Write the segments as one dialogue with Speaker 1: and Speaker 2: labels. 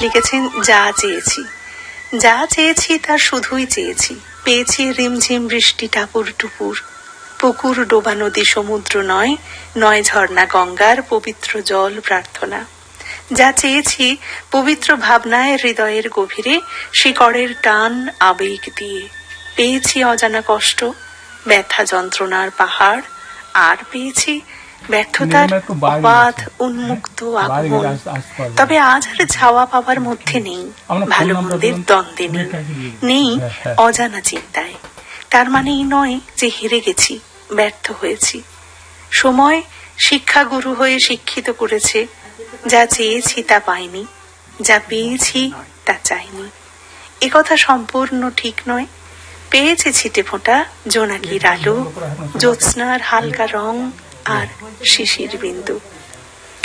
Speaker 1: লিখেছেন, যা চেয়েছি, যা চেয়েছি তা শুধুই চেয়েছি, পেয়েছি রিমঝিম বৃষ্টি টাপুর টুপুর, পুকুর ডোবা নদী সমুদ্র নয়, নয় ঝর্ণা গঙ্গার পবিত্র জল প্রার্থনা। যা চেয়েছি পবিত্র ভাবনায় হৃদয়ের গভীরে, শিকড়ের টান আবেগ দিয়ে, পেয়েছি অজানা কষ্ট, ব্যথা যন্ত্রণার পাহাড়, আর পেয়েছি ব্যর্থতার অবাধ উন্মুক্ত আগমন। তবে আজ আর ছাওয়া পাওয়ার মধ্যে নেই, ভালো মন্দের দ্বন্দ্বে নেই, নেই অজানা চিন্তায়। তার মানে এই নয় যে হেরে গেছি, ব্যর্থ হয়েছি। সময় শিক্ষাগুরু হয়ে শিক্ষিত করেছে, যা চেয়েছি তা পাইনি, যা পেয়েছি তা চাইনি। একথা সম্পূর্ণ ঠিক নয়। পেয়েছে ছিটে ফোঁটা জোনাকির আলো, জ্যোৎস্নার হালকা রং আর শিশির বিন্দু।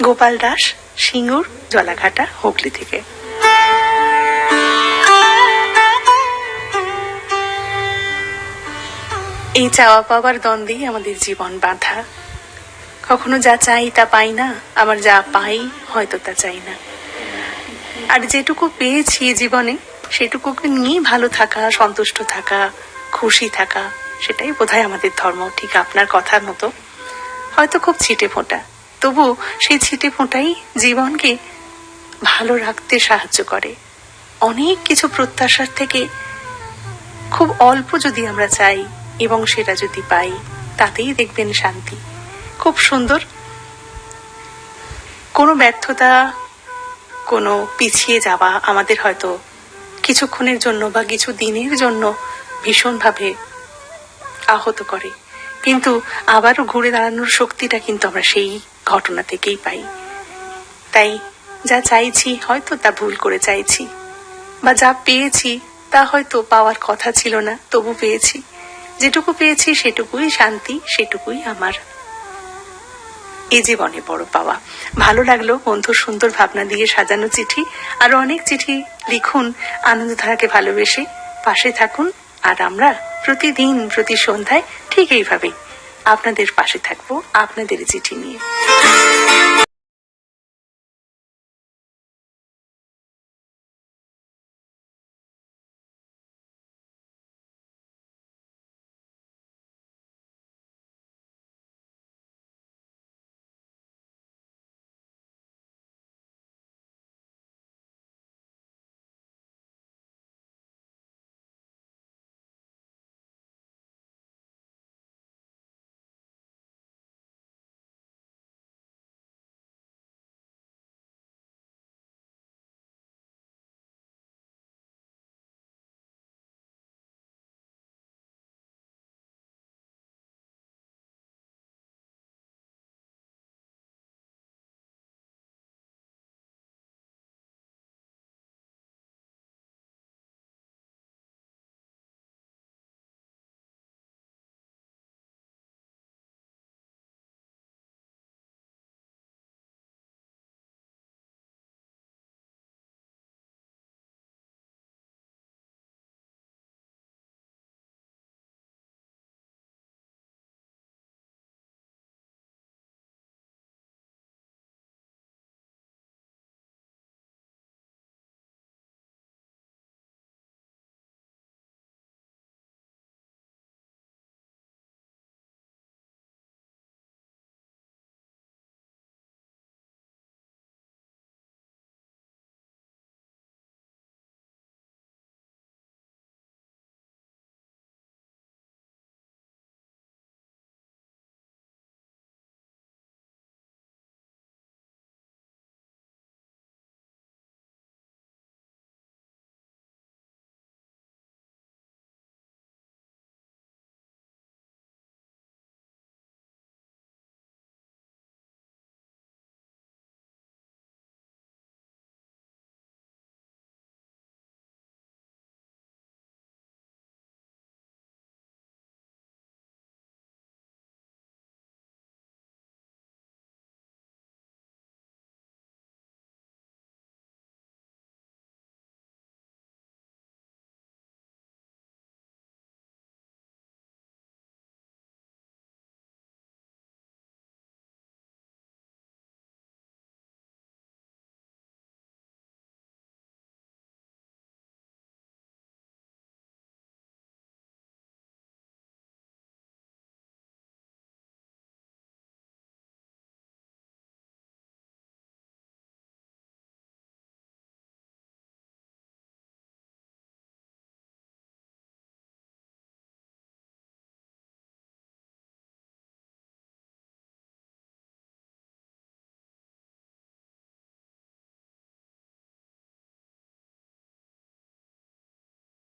Speaker 1: গোপাল দাস, সিঙ্গুর, জলাঘাটা, হুগলি থেকে। এই চাওয়া পাওয়ার দ্বন্দ্বেই আমাদের জীবন বাঁধা। কখনো যা চাই তা পাই না, আবার যা পাই হয়তো তা চাই না। আর যেটুকু পেয়েছি জীবনে সেটুকুকে নিয়েই ভালো থাকা, সন্তুষ্ট থাকা, খুশি থাকা, সেটাই বোধহয় আমাদের ধর্ম। ঠিক আপনার কথার মতো হয়তো খুব ছিটে ফোঁটা, তবু সেই ছিটে ফোঁটাই জীবনকে ভালো রাখতে সাহায্য করে। অনেক কিছু প্রত্যাশার থেকে খুব অল্প যদি আমরা চাই এবং সেটা যদি পাই, তাতেই দেখবেন শান্তি। খুব সুন্দর। কোনো ব্যর্থতা, কোনো পিছিয়ে যাওয়া আমাদের হয়তো কিছুক্ষণের জন্য বা কিছু দিনের জন্য ভীষণভাবে আহত করে, কিন্তু আবারও ঘুরে দাঁড়ানোর শক্তিটা কিন্তু আমরা সেই ঘটনা থেকেই পাই। তাই যা চাইছি হয়তো তা ভুল করে চাইছি, বা যা পেয়েছি তা হয়তো পাওয়ার কথা ছিল না, তবু পেয়েছি। যেটুকু পেয়েছি সেটুকুই শান্তি, সেটুকুই আমার এই জীবনে বড় পাওয়া। ভালো লাগলো বন্ধুর সুন্দর ভাবনা দিয়ে সাজানো চিঠি। আরো অনেক চিঠি লিখুন, আনন্দধারাকে ভালোবেসে পাশে থাকুন। আর আমরা প্রতিদিন প্রতি সন্ধ্যায় ঠিক এইভাবে আপনাদের পাশে থাকবো, আপনাদের চিঠি নিয়ে।